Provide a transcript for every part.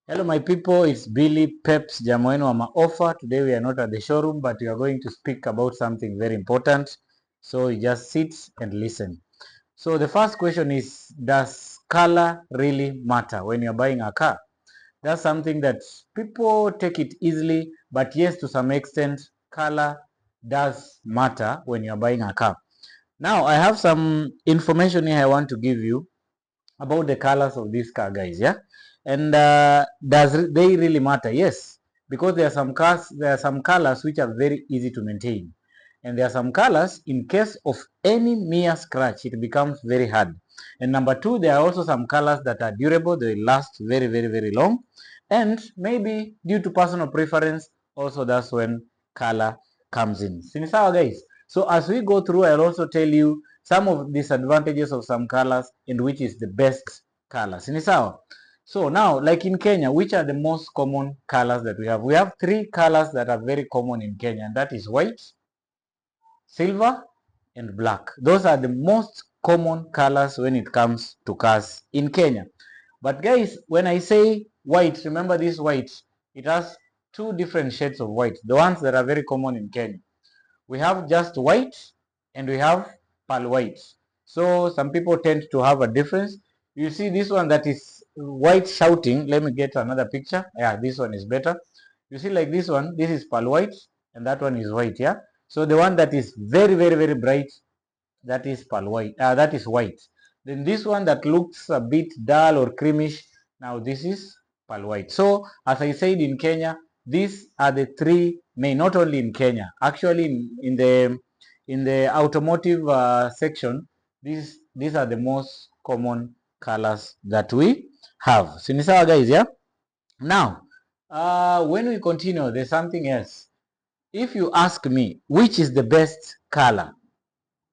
Hello my people, it's Billy Peps Jamoeno Ama Offer. Today we are not at the showroom, but we are going to speak about something very important. So you just sit and listen. So the first question is, does color really matter when you're buying a car? That's something that people take it easily, but yes, to some extent, color does matter when you're buying a car. Now I have some information here I want to give you about the colors of this car, guys. Yeah, and they really matter? Yes, because there are some cars, there are some colors which are very easy to maintain, and there are some colors in case of any mere scratch it becomes very hard. And number two, there are also some colors that are durable, they last very very long, and maybe due to personal preference also, that's when color comes in. Sinisawa, guys. So as we go through, I'll also tell you some of disadvantages of some colors and which is the best color. Sinisawa. So now, like in Kenya, which are the most common colors that we have? We have three colors that are very common in Kenya, and that is white, silver, and black. Those are the most common colors when it comes to cars in Kenya. But guys, when I say white, remember this white, it has two different shades of white, the ones that are very common in Kenya. We have just white and we have pearl white. So some people tend to have a difference. You see this one that is white shouting. Let me get another picture. Yeah, this one is better. You see like this one, this is pearl white and that one is white. Yeah. So the one that is very bright, that is pearl white. That is white. Then this one that looks a bit dull or creamish, now this is pearl white. So as I said, in Kenya, these are the three main, not only in Kenya, actually in the automotive section, these are the most common colors that we have. Sinisawa, guys, yeah. Now, when we continue, there's something else. If you ask me which is the best color,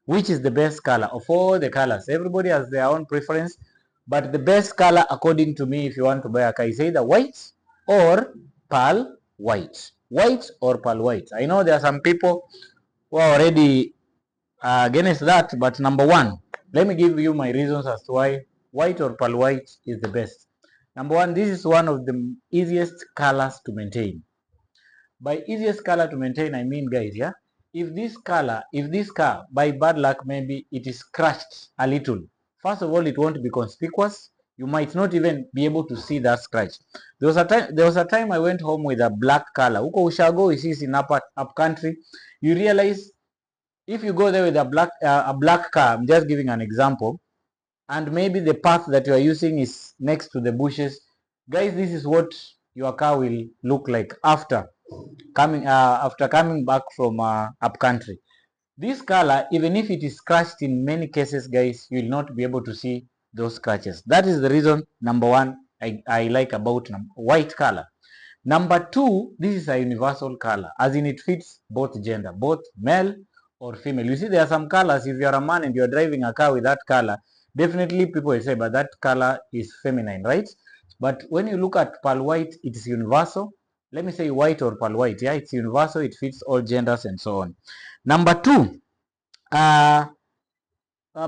which is the best color of all the colors, everybody has their own preference, but the best color according to me, if you want to buy a car, is either white or pearl white. White or pearl white. I know there are some people who are already against that, but number one, let me give you my reasons as to why white or pearl white is the best. Number one, this is one of the easiest colors to maintain. By easiest color to maintain, I mean, guys, yeah, if this car by bad luck maybe it is scratched a little, first of all, it won't be conspicuous. You might not even be able to see that scratch. There was a time I went home with a black color. Uko ushago is in up country. You realize if you go there with a black car, I'm just giving an example, and maybe the path that you are using is next to the bushes, guys, this is what your car will look like after coming back from up country. This color, even if it is scratched in many cases, guys, you will not be able to see those scratches. That is the reason number one I like about white color. Number two, this is a universal color, as in it fits both gender, both male or female. You see, there are some colors, if you're a man and you're driving a car with that color, definitely people will say, but that color is feminine, right? But when you look at pearl white, it is universal. Let me say white or pearl white. Yeah, it's universal, it fits all genders and so on. Number two, uh,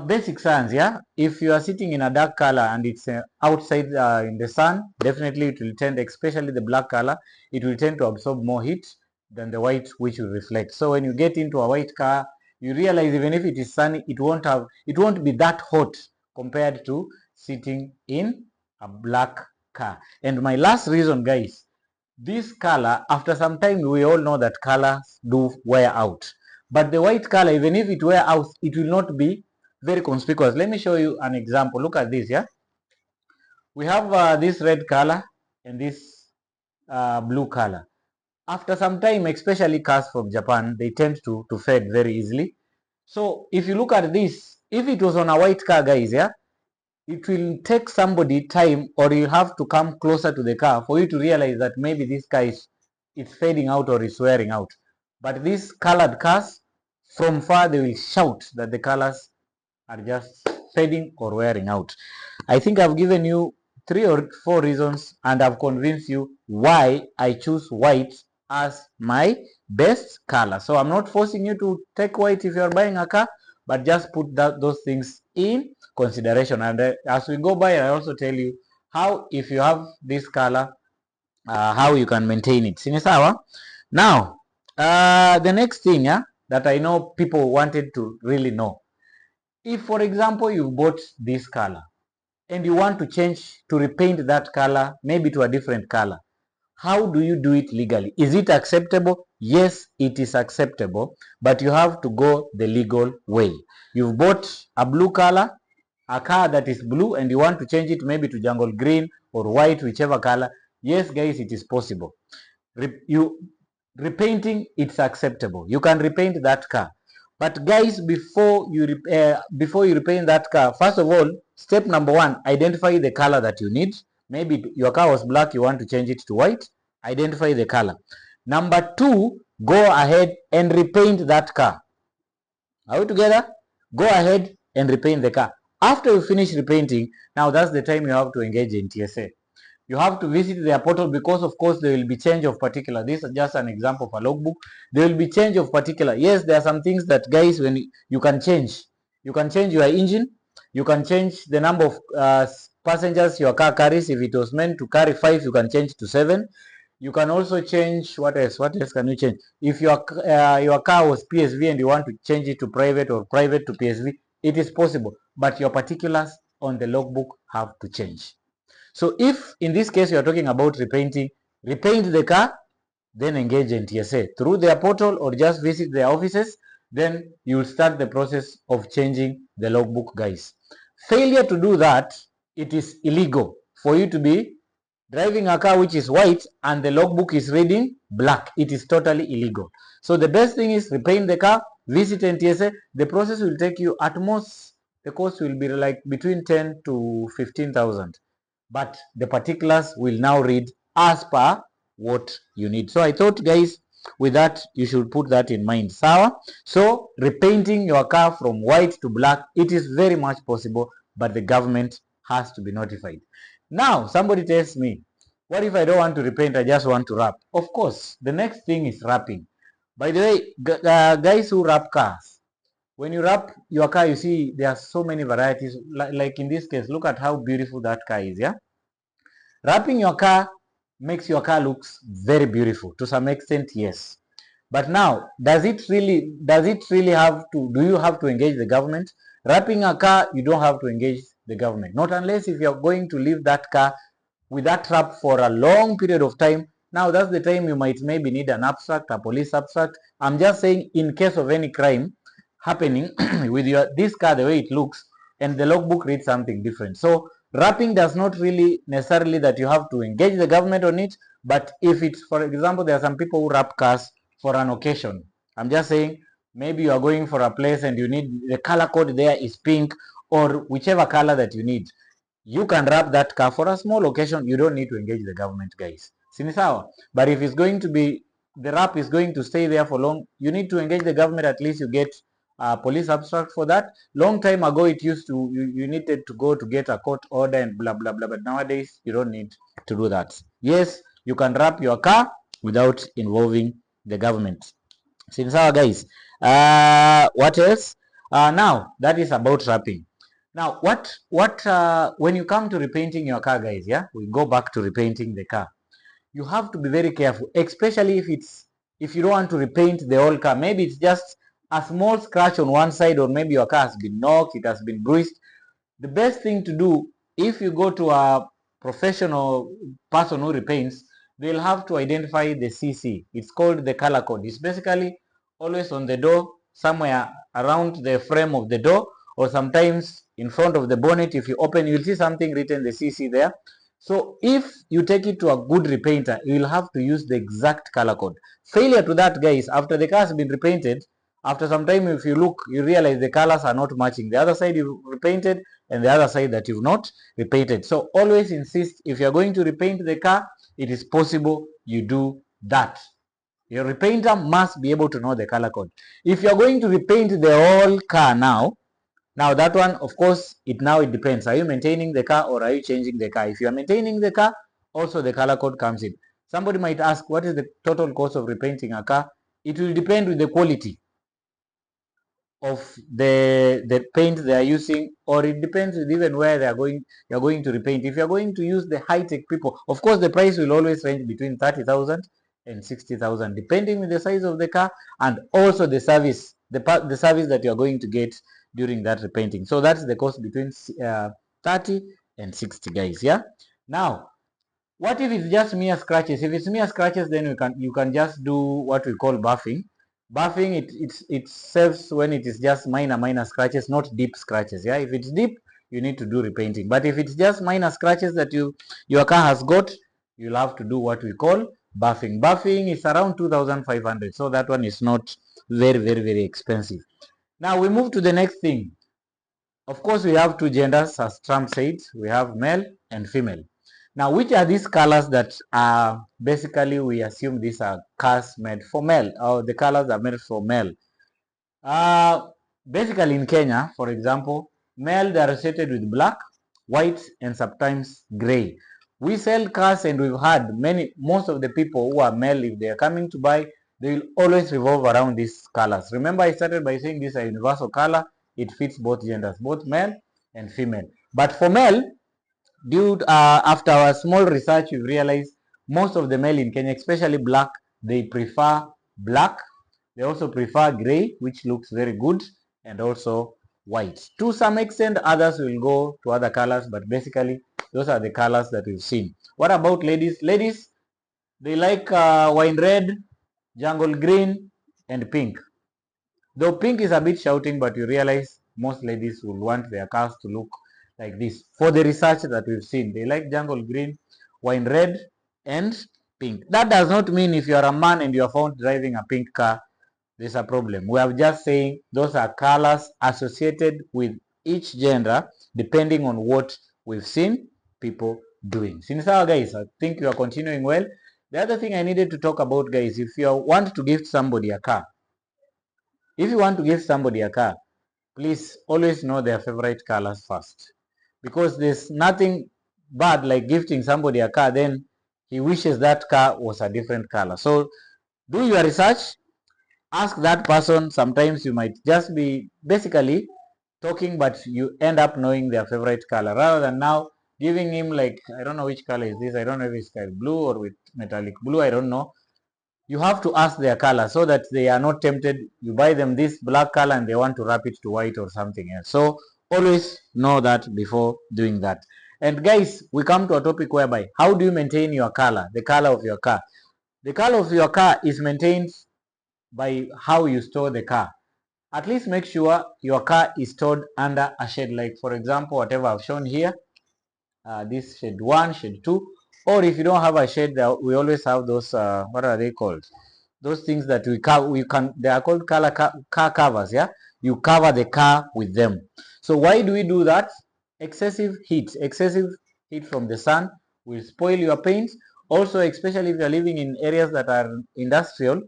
basic science, yeah. If you are sitting in a dark color and it's outside in the sun, definitely it will tend, especially the black color, it will tend to absorb more heat than the white, which will reflect. So when you get into a white car, you realize even if it is sunny, it won't be that hot compared to sitting in a black car. And my last reason, guys, this color, after some time, we all know that colors do wear out. But the white color, even if it wear out, it will not be very conspicuous. Let me show you an example. Look at this, yeah. We have this red color and this blue color. After some time, especially cars from Japan, they tend to fade very easily. So if you look at this, if it was on a white car, guys, yeah, it will take somebody time, or you have to come closer to the car for you to realize that maybe this car is it's fading out or is wearing out. But these colored cars, from far they will shout that the colors are just fading or wearing out. I think I've given you 3 or 4 reasons and I've convinced you why I choose white as my best color. So I'm not forcing you to take white if you're buying a car, but just put those things in consideration. And as we go by, I also tell you how, if you have this color, how you can maintain it. Sini sawa? Now, the next thing that I know people wanted to really know. If, for example, you bought this color and you want to change to repaint that color maybe to a different color, how do you do it legally? Is it acceptable? Yes, it is acceptable, but you have to go the legal way. You've bought a blue color, a car that is blue, and you want to change it maybe to jungle green or white, whichever color. Yes, guys, it is possible. Repainting, it's acceptable. You can repaint that car. But guys, before you repaint that car, first of all, step number one, identify the color that you need. Maybe your car was black, you want to change it to white. Identify the color. Number two, go ahead and repaint that car. Are we together? Go ahead and repaint the car. After you finish repainting, now that's the time you have to engage NTSA. You have to visit their portal because of course there will be change of particular. This is just an example of a logbook. There will be change of particular. Yes, there are some things that guys when you can change. You can change your engine. You can change the number of passengers your car carries. If it was meant to carry 5, you can change to 7. You can also change what else? What else can you change? If your car was PSV and you want to change it to private or private to PSV, it is possible. But your particulars on the logbook have to change. So if in this case you are talking about repainting, repaint the car, then engage NTSA through their portal or just visit their offices, then you will start the process of changing the logbook, guys. Failure to do that, it is illegal for you to be driving a car which is white and the logbook is reading black. It is totally illegal. So the best thing is repaint the car, visit NTSA. The process will take you at most, the cost will be like between 10 to 15,000. But the particulars will now read as per what you need. So I thought, guys, with that you should put that in mind. Sawa? So repainting your car from white to black, it is very much possible, but the government has to be notified. Now somebody tells me, what if I don't want to repaint, I just want to wrap? Of course, the next thing is wrapping. By the way, guys who wrap cars, when you wrap your car, you see there are so many varieties. Like in this case, look at how beautiful that car is. Yeah, wrapping your car makes your car looks very beautiful to some extent, yes. But now, does it really have to, do you have to engage the government? Wrapping a car, you don't have to engage the government. Not unless if you're going to leave that car with that wrap for a long period of time. Now that's the time you might maybe need an abstract, a police abstract. I'm just saying in case of any crime happening with this car, the way it looks, and the logbook reads something different. So wrapping does not really necessarily that you have to engage the government on it, but if it's, for example, there are some people who wrap cars for an occasion. I'm just saying maybe you are going for a place and you need the color code there is pink or whichever color that you need. You can wrap that car for a small occasion. You don't need to engage the government, guys. Sinisawa. But if it's going to be, the wrap is going to stay there for long, you need to engage the government. At least you get a police abstract for that. Long time ago, it used to, you needed to go to get a court order and blah, blah, blah. But nowadays, you don't need to do that. Yes, you can wrap your car without involving the government. Sinisawa, guys. What else? Now, that is about wrapping. Now, when you come to repainting your car, guys, yeah, we go back to repainting the car. You have to be very careful, especially if you don't want to repaint the whole car. Maybe it's just a small scratch on one side, or maybe your car has been knocked, it has been bruised. The best thing to do, if you go to a professional person who repaints, they'll have to identify the CC. It's called the color code. It's basically always on the door, somewhere around the frame of the door, or sometimes in front of the bonnet. If you open, you'll see something written, the CC there. So if you take it to a good repainter, you will have to use the exact color code. Failure to that, guys, after the car has been repainted, after some time, if you look, you realize the colors are not matching. The other side you repainted and the other side that you've not repainted. So always insist, if you're going to repaint the car, it is possible you do that. Your repainter must be able to know the color code. If you're going to repaint the whole car now that one, of course, it depends. Are you maintaining the car or are you changing the car? If you are maintaining the car, also the color code comes in. Somebody might ask, what is the total cost of repainting a car? It will depend with the quality. of the paint they are using, or it depends with even where you're going to repaint. If you're going to use the high-tech people, of course the price will always range between 30,000 and 60,000 depending on the size of the car, and also the service, the service that you're going to get during that repainting. So that's the cost between 30 and 60, guys. Yeah. Now, what if it's just mere scratches? If it's mere scratches, then you can just do what we call buffing. Buffing, it serves when it is just minor scratches, not deep scratches. Yeah, if it's deep, you need to do repainting. But if it's just minor scratches that your car has got, you'll have to do what we call buffing. Buffing is around 2,500, so that one is not very expensive. Now we move to the next thing. Of course, we have two genders, as Trump said. We have male and female. Now, which are these colors that are basically, we assume these are cars made for male, or the colors are made for male? Uh, Basically, in Kenya, for example, male, they are associated with black, white, and sometimes gray. We sell cars, and we've had most of the people who are male, if they are coming to buy, they will always revolve around these colors. Remember, I started by saying this is a universal color. It fits both genders, both male and female. But for male, after our small research, we realized most of the male in Kenya, especially black, they prefer black. They also prefer gray, which looks very good, and also white. To some extent, others will go to other colors, but basically, those are the colors that we've seen. What about ladies? Ladies, they like wine red, jungle green, and pink. Though pink is a bit shouting, but you realize most ladies will want their cars to look like this. For the research that we've seen, they like jungle green, wine red, and pink. That does not mean if you are a man and you are found driving a pink car, there's a problem. We are just saying those are colors associated with each gender depending on what we've seen people doing. Since our guys, I think you are continuing well. The other thing I needed to talk about, guys, if you want to gift somebody a car, if you want to give somebody a car, please always know their favorite colors first. Because there's nothing bad like gifting somebody a car, then he wishes that car was a different color. So do your research, ask that person. Sometimes you might just be basically talking, but you end up knowing their favorite color rather than now giving him, like, I don't know which color is this. I don't know if it's sky blue or with metallic blue. I don't know. You have to ask their color so that they are not tempted. You buy them this black color and they want to wrap it to white or something else. So always know that before doing that. And guys, we come to a topic whereby how do you maintain your color, the color of your car? The color of your car is maintained by how you store the car. At least make sure your car is stored under a shade, like for example whatever I've shown here, this shade 1, shade 2, or if you don't have a shade, we always have those what are they called, those things that they are called car covers. Yeah, you cover the car with them. So why do we do that? Excessive heat from the sun will spoil your paint. Also, especially if you're living in areas that are industrial,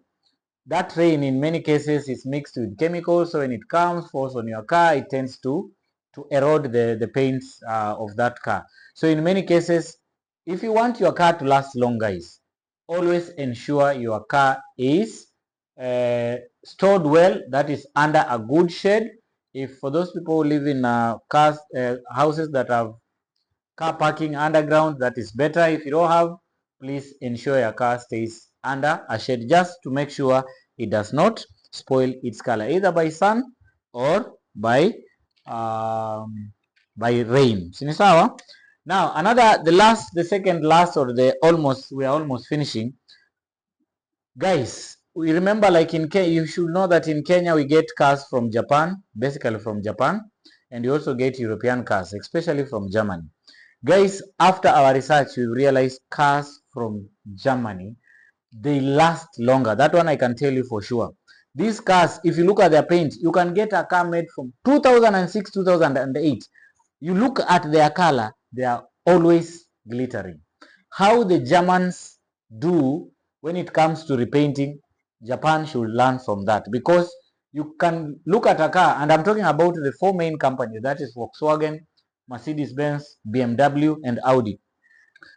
that rain in many cases is mixed with chemicals, so when it comes, falls on your car, it tends to erode the paints of that car. So in many cases, if you want your car to last long, guys, always ensure your car is stored well, that is under a good shade. If for those people who live in houses that have car parking underground, that is better. If you don't have, please ensure your car stays under a shade just to make sure it does not spoil its color either by sun or by rain. Sinisawa. Now the second last, or we are almost finishing, guys. We remember, like in Kenya, you should know that in Kenya we get cars from Japan, basically from Japan, and you also get European cars, especially from Germany. Guys, after our research, we realized cars from Germany, they last longer. That one I can tell you for sure. These cars, if you look at their paint, you can get a car made from 2006, 2008. You look at their color, they are always glittering. How the Germans do when it comes to repainting, Japan should learn from that, because you can look at a car, and I'm talking about the four main companies, that is Volkswagen, Mercedes-Benz, BMW, and Audi.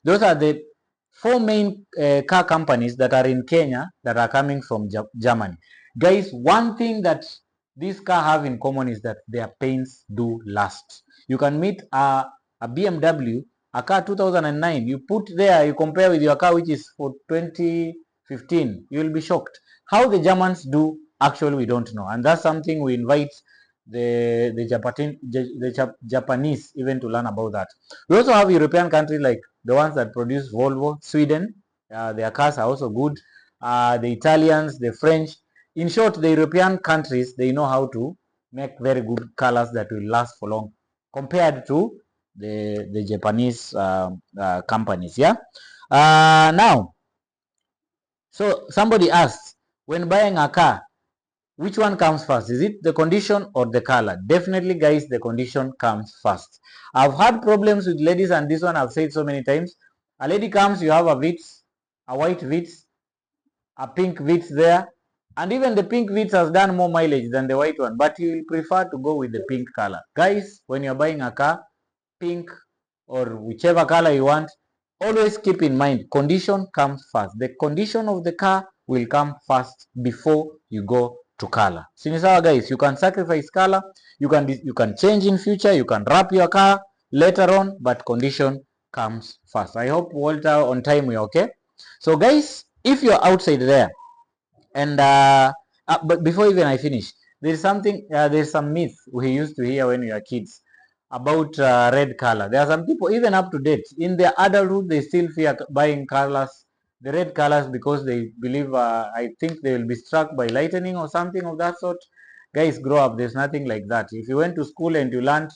Those are the four main car companies that are in Kenya that are coming from Germany. Guys, one thing that these cars have in common is that their paints do last. You can meet a BMW, a car 2009, you put there, you compare with your car which is for 2015, you will be shocked. How the Germans do, actually we don't know. And that's something we invite the Japanese even to learn about that. We also have European countries like the ones that produce Volvo, Sweden. Their cars are also good. The Italians, the French. In short, the European countries, they know how to make very good colors that will last for long compared to the Japanese companies. Yeah. Now, so somebody asked, when buying a car, which one comes first? Is it the condition or the color? Definitely, guys, the condition comes first. I've had problems with ladies, and this one I've said so many times. A lady comes, you have a Vitz, a white Vitz, a pink Vitz there, and even the pink Vitz has done more mileage than the white one, but you will prefer to go with the pink color. Guys, when you're buying a car, pink or whichever color you want, always keep in mind, condition comes first. The condition of the car will come first before you go to color. Sinisawa guys, you can sacrifice color, you can change in future, you can wrap your car later on, but condition comes first. I hope Walter on time we're okay. So guys, if you're outside there and but before even I finish, there's some myth we used to hear when we were kids about red color. There are some people even up to date in their adulthood they still fear buying colors, the red colors, because they believe I think they will be struck by lightning or something of that sort. Guys, grow up. There's nothing like that. If you went to school and you learned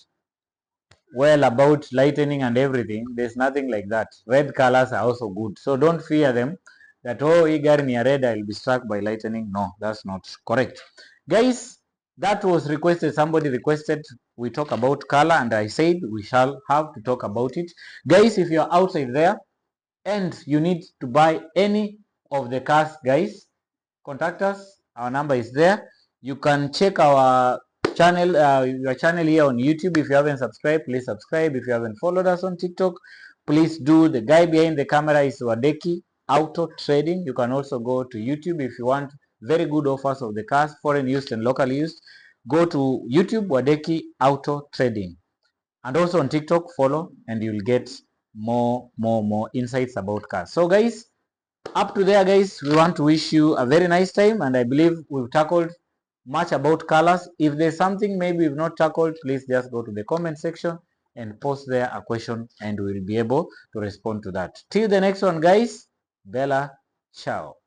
well about lightning and everything, there's nothing like that. Red colors are also good, so don't fear them that, oh, Igar near red, I'll be struck by lightning. No, that's not correct. Guys, that was requested. Somebody requested we talk about color, and I said we shall have to talk about it. Guys, if you're outside there and you need to buy any of the cars, guys, contact us. Our number is there. You can check our channel, your channel here on YouTube. If you haven't subscribed, please subscribe. If you haven't followed us on TikTok, please do. The guy behind the camera is Wadeki Auto Trading. You can also go to YouTube if you want very good offers of the cars, foreign used and local used. Go to YouTube, Wadeki Auto Trading, and also on TikTok, follow, and you'll get more insights about cars. So guys, up to there, guys, we want to wish you a very nice time, and I believe we've tackled much about colors. If there's something maybe we've not tackled, please just go to the comment section and post there a question, and we'll be able to respond to that. Till the next one, guys, Bella, ciao.